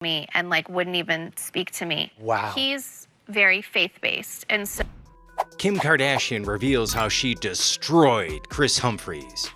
me and like wouldn't even speak to me. Wow. He's very faith-based, and so Kim Kardashian reveals how she destroyed Kris Humphries.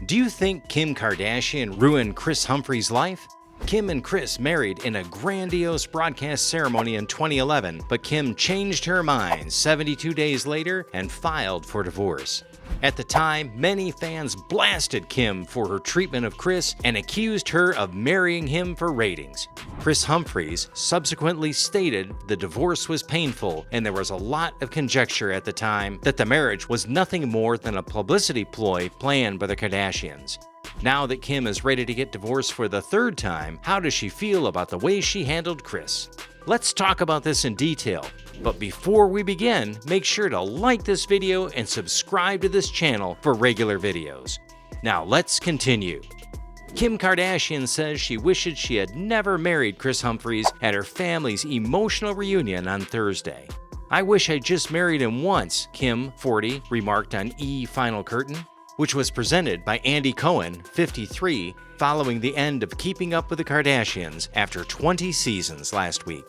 Do you think Kim Kardashian ruined Kris Humphries' life? Kim and Kris married in a grandiose broadcast ceremony in 2011, but Kim changed her mind 72 days later and filed for divorce. At the time, many fans blasted Kim for her treatment of Kris and accused her of marrying him for ratings. Kris Humphries subsequently stated the divorce was painful and there was a lot of conjecture at the time that the marriage was nothing more than a publicity ploy planned by the Kardashians. Now that Kim is ready to get divorced for the third time, how does she feel about the way she handled Kris? Let's talk about this in detail. But before we begin, make sure to like this video and subscribe to this channel for regular videos. Now let's continue. Kim Kardashian says she wishes she had never married Kris Humphries at her family's emotional reunion on Thursday. "I wish I just married him once," Kim, 40, remarked on Final Curtain, which was presented by Andy Cohen, 53, following the end of Keeping Up with the Kardashians after 20 seasons last week.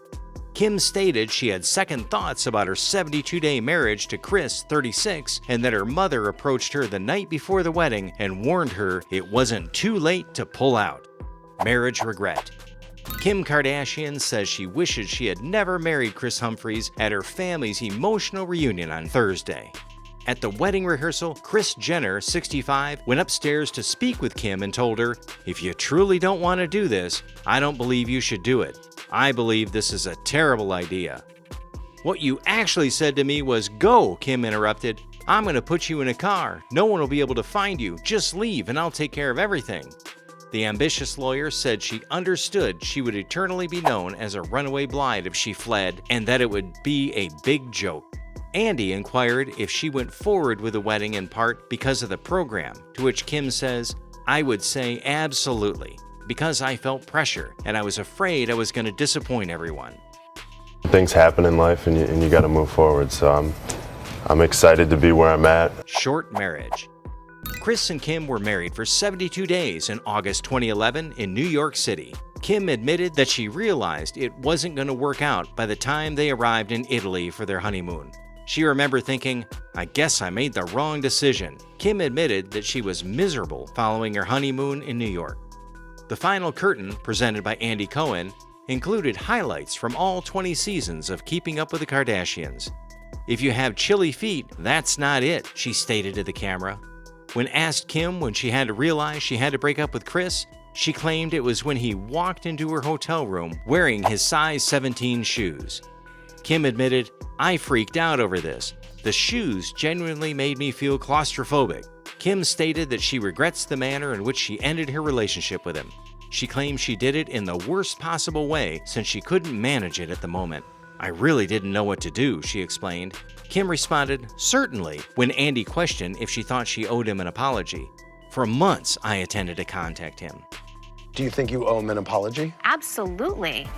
Kim stated she had second thoughts about her 72-day marriage to Kris, 36, and that her mother approached her the night before the wedding and warned her it wasn't too late to pull out. Marriage regret. Kim Kardashian says she wishes she had never married Kris Humphries at her family's emotional reunion on Thursday. At the wedding rehearsal, Kris Jenner, 65, went upstairs to speak with Kim and told her, "If you truly don't want to do this, I don't believe you should do it. I believe this is a terrible idea." "What you actually said to me was, 'Go,'" Kim interrupted. "I'm going to put you in a car. No one will be able to find you. Just leave and I'll take care of everything." The ambitious lawyer said she understood she would eternally be known as a runaway bride if she fled and that it would be a big joke. Andy inquired if she went forward with the wedding in part because of the program, to which Kim says, "I would say absolutely, because I felt pressure and I was afraid I was going to disappoint everyone." Things happen in life and you got to move forward, so I'm excited to be where I'm at. Short marriage. Kris and Kim were married for 72 days in August 2011 in New York City. Kim admitted that she realized it wasn't going to work out by the time they arrived in Italy for their honeymoon. She remembered thinking, "I guess I made the wrong decision." Kim admitted that she was miserable following her honeymoon in New York. The Final Curtain, presented by Andy Cohen, included highlights from all 20 seasons of Keeping Up with the Kardashians. "If you have chilly feet, that's not it," she stated to the camera. When asked Kim when she had to realize she had to break up with Kris, she claimed it was when he walked into her hotel room wearing his size 17 shoes. Kim admitted, "I freaked out over this. The shoes genuinely made me feel claustrophobic." Kim stated that she regrets the manner in which she ended her relationship with him. She claims she did it in the worst possible way since she couldn't manage it at the moment. "I really didn't know what to do," she explained. Kim responded, "Certainly," when Andy questioned if she thought she owed him an apology. "For months, I intended to contact him." Do you think you owe him an apology? absolutely.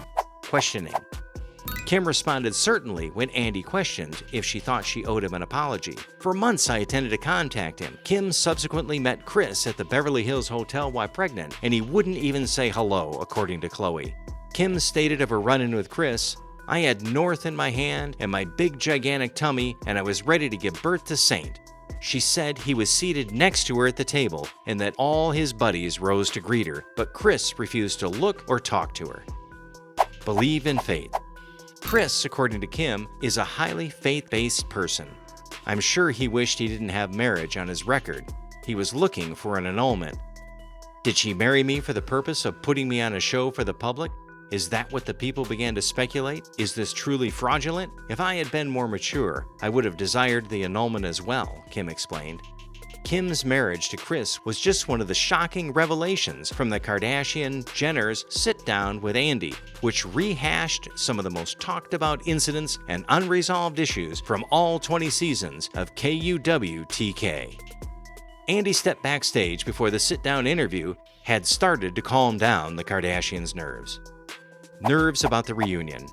Questioning. Kim responded certainly when Andy questioned if she thought she owed him an apology. "For months I intended to contact him." Kim subsequently met Kris at the Beverly Hills Hotel while pregnant, and he wouldn't even say hello, according to Chloe. Kim stated of her run-in with Kris, "I had North in my hand and my big gigantic tummy, and I was ready to give birth to Saint." She said he was seated next to her at the table and that all his buddies rose to greet her, but Kris refused to look or talk to her. Believe in faith. Kris, according to Kim, is a highly faith-based person. "I'm sure he wished he didn't have marriage on his record. He was looking for an annulment." Did she marry me for the purpose of putting me on a show for the public? Is that what the people began to speculate? Is this truly fraudulent? If I had been more mature, I would have desired the annulment as well, Kim explained. Kim's marriage to Kris was just one of the shocking revelations from the Kardashian-Jenners' sit-down with Andy, which rehashed some of the most talked-about incidents and unresolved issues from all 20 seasons of KUWTK. Andy stepped backstage before the sit-down interview had started to calm down the Kardashians' nerves. Nerves about the reunion.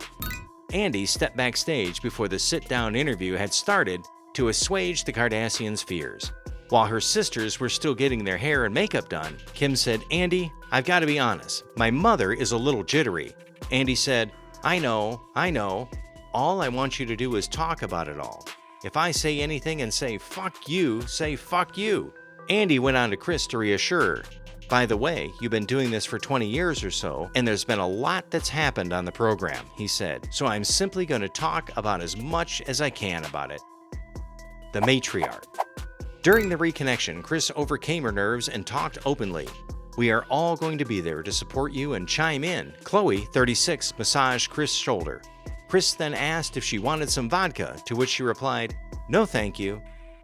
Andy stepped backstage before the sit-down interview had started to assuage the Kardashians' fears. While her sisters were still getting their hair and makeup done, Kim said, "Andy, I've got to be honest. My mother is a little jittery. Andy said, I know. All I want you to do is talk about it all. If I say anything and say fuck you, say fuck you. Andy went on to Kris to reassure her. By the way, you've been doing this for 20 years or so, and there's been a lot that's happened on the program, he said, so I'm simply going to talk about as much as I can about it. The matriarch. During the reconnection, Kris overcame her nerves and talked openly. We are all going to be there to support you and chime in. Chloe, 36, massaged Kris' shoulder. Kris then asked if she wanted some vodka, to which she replied, no thank you.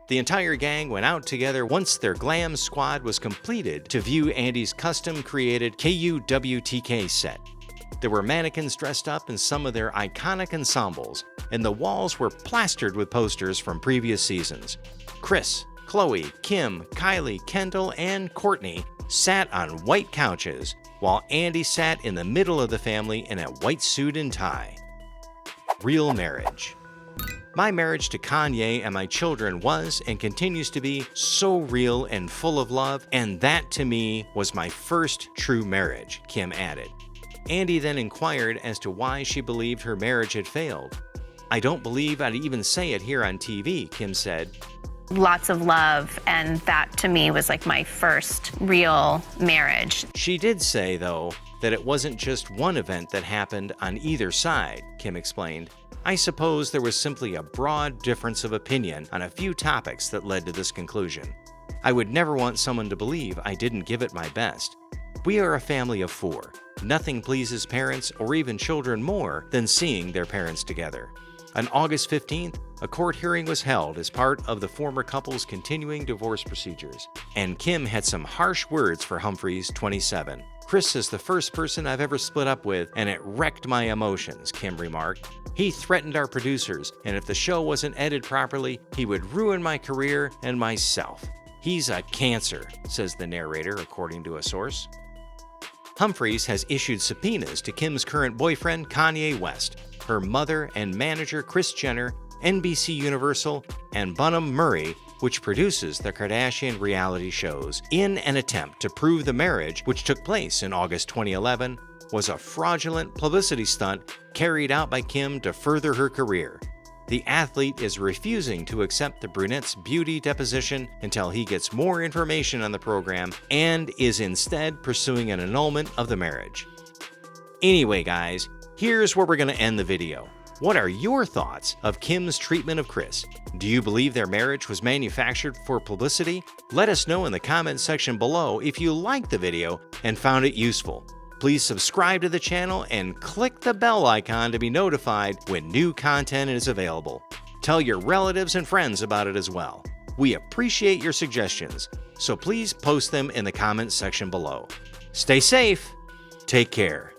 The entire gang went out together once their glam squad was completed to view Andy's custom-created KUWTK set. There were mannequins dressed up in some of their iconic ensembles, and the walls were plastered with posters from previous seasons. Kris, Chloe, Kim, Kylie, Kendall, and Kourtney sat on white couches, while Andy sat in the middle of the family in a white suit and tie. Real marriage. My marriage to Kanye and my children was and continues to be so real and full of love, and that to me was my first true marriage, Kim added. Andy then inquired as to why she believed her marriage had failed. I don't believe I'd even say it here on TV, Kim said. Lots of love, and that to me was like my first real marriage. She did say, though, that it wasn't just one event that happened on either side, Kim explained. I suppose there was simply a broad difference of opinion on a few topics that led to this conclusion. I would never want someone to believe I didn't give it my best. We are a family of 4. Nothing pleases parents or even children more than seeing their parents together. On August 15th, a court hearing was held as part of the former couple's continuing divorce procedures, and Kim had some harsh words for Humphries, 27. Kris is the first person I've ever split up with, and it wrecked my emotions, Kim remarked. He threatened our producers, and if the show wasn't edited properly, he would ruin my career and myself. He's a cancer, says the narrator, according to a source. Humphries has issued subpoenas to Kim's current boyfriend, Kanye West, her mother and manager, Kris Jenner, NBC Universal, and Bunham Murray, which produces the Kardashian reality shows, in an attempt to prove the marriage, which took place in August 2011, was a fraudulent publicity stunt carried out by Kim to further her career. The athlete is refusing to accept the brunette's beauty deposition until he gets more information on the program and is instead pursuing an annulment of the marriage. Anyway, guys, here's where we're going to end the video. What are your thoughts of Kim's treatment of Kris? Do you believe their marriage was manufactured for publicity? Let us know in the comment section below if you liked the video and found it useful. Please subscribe to the channel and click the bell icon to be notified when new content is available. Tell your relatives and friends about it as well. We appreciate your suggestions, so please post them in the comment section below. Stay safe. Take care.